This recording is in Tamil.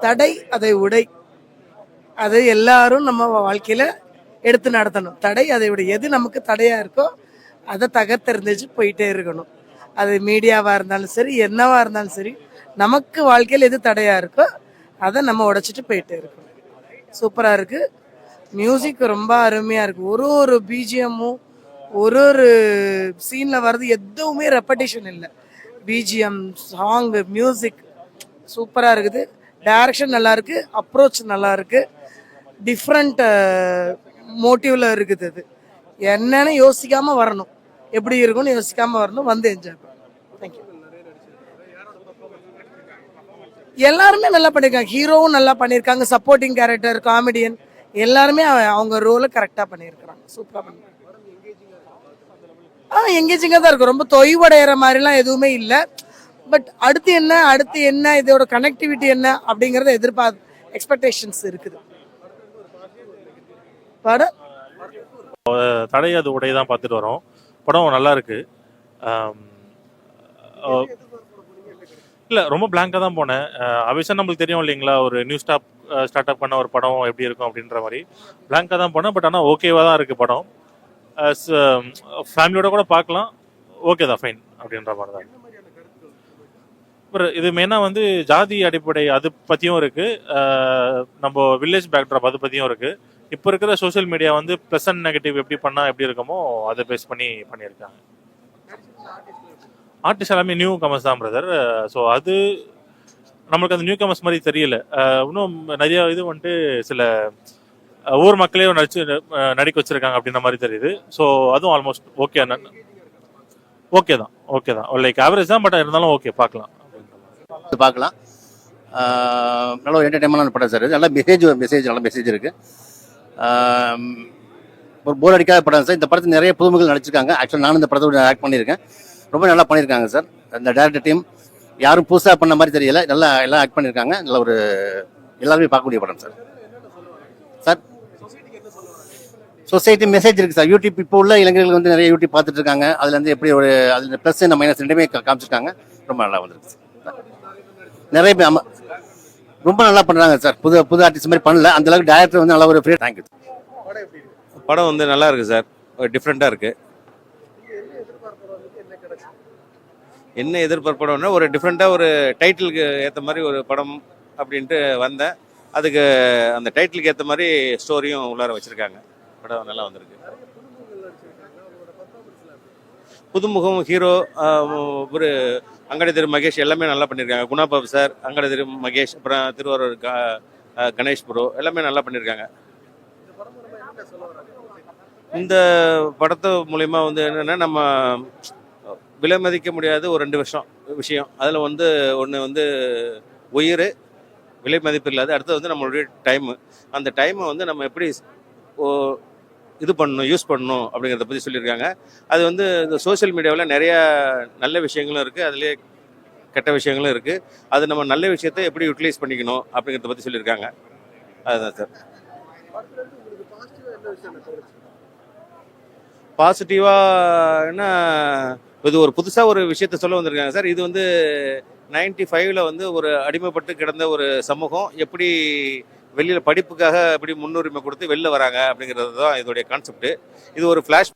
தடை அதை உடை. அது எல்லாரும் நம்ம வாழ்க்கையில எடுத்து நடத்தணும். தடை அதை விட. எது நமக்கு தடையா இருக்கோ அதை தகர்த்தெறிஞ்சிச்சு போயிட்டே இருக்கணும். அது மீடியாவா இருந்தாலும் சரி, என்னவா இருந்தாலும் சரி, நமக்கு வாழ்க்கையில் எது தடையா இருக்கோ அதை நம்ம உடைச்சிட்டு போயிட்டே இருக்கணும். சூப்பரா இருக்கு. மியூசிக் ரொம்ப அருமையா இருக்கு. ஒரு ஒரு பிஜிஎம்மும் ஒரு ஒரு சீன்ல வர்றது எதுவுமே ரெப்படேஷன் இல்லை. பிஜிஎம், சாங், மியூசிக் சூப்பரா இருக்குது. டைரக்ஷன் நல்லா இருக்கு, அப்ரோச் நல்லா இருக்கு, டிஃப்ரெண்ட் மோட்டிவ்ல இருக்குது. அது என்னன்னு யோசிக்காம வரணும், எப்படி இருக்கும்னு யோசிக்காம வரணும், வந்து என்ஜாய் பண்ணணும். தேங்க்யூ. எல்லாருமே நல்லா பண்ணியிருக்காங்க. ஹீரோவும் நல்லா பண்ணியிருக்காங்க, சப்போர்ட்டிங் கேரக்டர், காமெடியன் எல்லாருமே அவங்க ரோலை கரெக்டாக பண்ணியிருக்கிறாங்க. சூப்பராக பண்ணியிருக்காங்க. எங்கேஜிங்காக தான் இருக்கும். ரொம்ப தொய்வடைகிற மாதிரிலாம் எதுவுமே இல்லை. பட் அடுத்து என்ன, அடுத்து என்ன, இதோட கனெக்டிவிட்டி என்ன அப்படிங்கிறத எக்ஸ்பெக்டேஷன்ஸ் இருக்குது. படம் தடை அது உடை தான் பார்த்துட்டு வரோம். படம் நல்லா இருக்கு. இல்லை, ரொம்ப பிளாங்காக தான் போனேன். அபிஷன் நம்மளுக்கு தெரியும் இல்லைங்களா, ஒரு நியூ ஸ்டார்ட் அப் பண்ண ஒரு படம் எப்படி இருக்கும் அப்படின்ற மாதிரி பிளாங்காக தான் போனேன். பட் ஆனால் ஓகேவாக தான் இருக்குது படம். ஃபேமிலியோட கூட பார்க்கலாம், ஓகே தான், ஃபைன் அப்படின்ற மாதிரி தான். இது மெயினாக வந்து ஜாதி அடிப்படை அது பற்றியும் இருக்குது, நம்ம வில்லேஜ் பேக்ட்ராப் அது பற்றியும் இருக்குது. இப்போ இருக்கிற சோஷியல் மீடியா வந்து ப்ளஸ் அண்ட் நெகட்டிவ் எப்படி பண்ணால் எப்படி இருக்குமோ அதை பேஸ் பண்ணியிருக்காங்க. ஆர்டிஸ்ட் எல்லாமே நியூ கமர்ஸ் தான் பிரதர். ஸோ அது நம்மளுக்கு அந்த நியூ கமர்ஸ் மாதிரி தெரியல. இன்னும் நிறைய இது வந்துட்டு சில ஊர் மக்களே நடிக்க வச்சிருக்காங்க அப்படின்ற மாதிரி தெரியுது. ஸோ அதுவும் ஆல்மோஸ்ட் ஓகே தான். லைக் ஆவரேஜ் தான், பட் இருந்தாலும் ஓகே, பார்க்கலாம். நல்ல ஒரு என்டர்டைன்மெண்டான படம் சார். நல்ல நல்ல மெசேஜ் இருக்குது. ஒரு போர் அடிக்காத படம் சார். இந்த படத்தில் நிறைய புதுமுகங்கள் நடிச்சிருக்காங்க. ஆக்சுவலாக நானும் இந்த படத்தோட ஆக்ட் பண்ணியிருக்கேன். ரொம்ப நல்லா பண்ணியிருக்காங்க சார். இந்த டேரக்டர் டீம் யாரும் புதுசாக பண்ண மாதிரி தெரியல, நல்லா எல்லாம் ஆக்ட் பண்ணியிருக்காங்க. நல்ல ஒரு எல்லாருமே பார்க்கக்கூடிய படம் சார். சொசைட்டி மெசேஜ் இருக்குது சார். யூடியூப் இப்போ உள்ள இளைஞர்கள் வந்து நிறைய யூடியூப் பார்த்துட்டு இருக்காங்க. அதுலேருந்து எப்படி ஒரு அதில் ப்ளஸ் இந்த மைனஸ் ரெண்டுமே காமிச்சிருக்காங்க. ரொம்ப நல்லா வந்துருக்கு சார். நிறைய பேர் ரொம்ப நல்லா பண்ணுறாங்க சார். புது ஆர்டிஸ்ட் மாதிரி பண்ணல, அந்த அளவுக்கு டைரக்டர் வந்து நல்லா ஒரு ஃப்ரீ. தேங்க்யூ. படம் வந்து நல்லா இருக்கு சார், ஒரு டிஃப்ரெண்ட்டாக இருக்கு. என்ன எதிர்பார்ப்படம்னா ஒரு டிஃப்ரெண்ட்டாக ஒரு டைட்டிலுக்கு ஏற்ற மாதிரி ஒரு படம் அப்படின்ட்டு வந்தேன். அதுக்கு அந்த டைட்டிலுக்கு ஏற்ற மாதிரி ஸ்டோரியும் உள்ளார வச்சுருக்காங்க. படம் நல்லா வந்திருக்கு. புதுமுகம் ஹீரோ ஒரு அங்கடி திரு மகேஷ் எல்லாமே நல்லா பண்ணியிருக்காங்க. குணாபாபு சார், அங்கடி திரு மகேஷ், அப்புறம் திருவாரூர் கணேஷ் ப்ரோ எல்லாமே நல்லா பண்ணியிருக்காங்க. இந்த படத்து மூலயமா வந்து என்னென்னா, நம்ம விலை மதிக்க முடியாத ஒரு 2 விஷயம். அதில் வந்து ஒன்று வந்து உயிர், விலை மதிப்பு இல்லாத. அடுத்தது வந்து நம்மளுடைய டைமு. அந்த டைமை வந்து நம்ம எப்படி இது பண்ணணும், யூஸ் பண்ணணும் அப்படிங்கிறத பற்றி சொல்லியிருக்காங்க. அது வந்து இந்த சோஷியல் மீடியாவில் நிறையா நல்ல விஷயங்களும் இருக்குது, அதுலேயே கெட்ட விஷயங்களும் இருக்குது. அது நம்ம நல்ல விஷயத்தை எப்படி யூட்டிலைஸ் பண்ணிக்கணும் அப்படிங்கிறத பற்றி சொல்லியிருக்காங்க. அதுதான் சார். பாசிட்டிவானா இது ஒரு புதுசாக ஒரு விஷயத்த சொல்ல வந்திருக்காங்க சார். இது வந்து 95ல் வந்து ஒரு அடிமைப்பட்டு கிடந்த ஒரு சமூகம் எப்படி வெளியில் படிப்புக்காக எப்படி முன்னுரிமை கொடுத்து வெளில வராங்க அப்படிங்கிறது தான் இதோடைய கான்செப்ட். இது ஒரு ஃப்ளாஷ்